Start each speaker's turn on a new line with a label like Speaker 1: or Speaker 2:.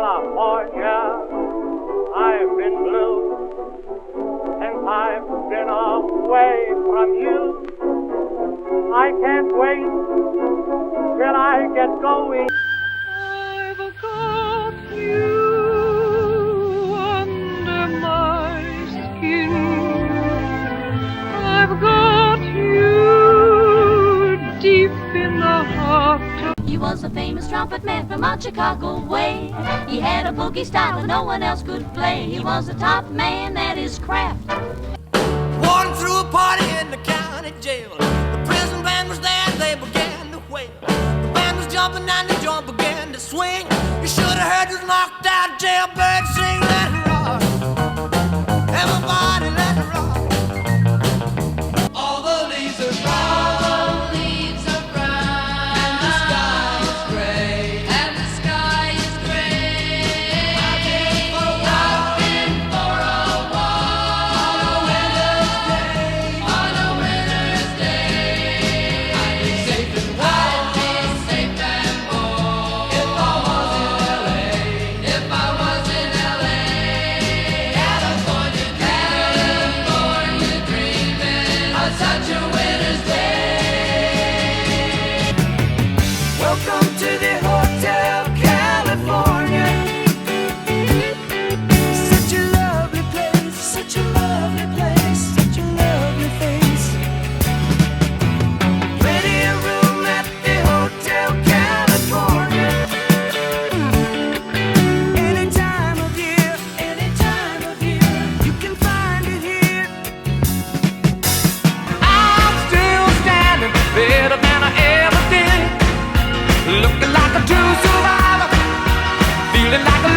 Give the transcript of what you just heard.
Speaker 1: California, I've been blue since I've been away from you. I can't wait till I get going.
Speaker 2: I've got you under my skin. I've got you deep in the heart.
Speaker 3: He was a famous trumpet man from out Chicago way. He had a boogie style that no one else could play. He was the top man at his craft.
Speaker 4: Walking through a party in the county jail. The prison band was there, they began to wail. The band was jumping and the joint began to swing. You should have heard this knocked out jailbird sing. Let it rock, everybody let it rock. All the leaves are brown. Welcome to the Hotel California. Such a lovely place, such a lovely place, such a lovely face. Plenty of room at the Hotel California. Any time of year, you can find it here. I'm still standing better than I ever did. Looking like a true survivor, feeling like a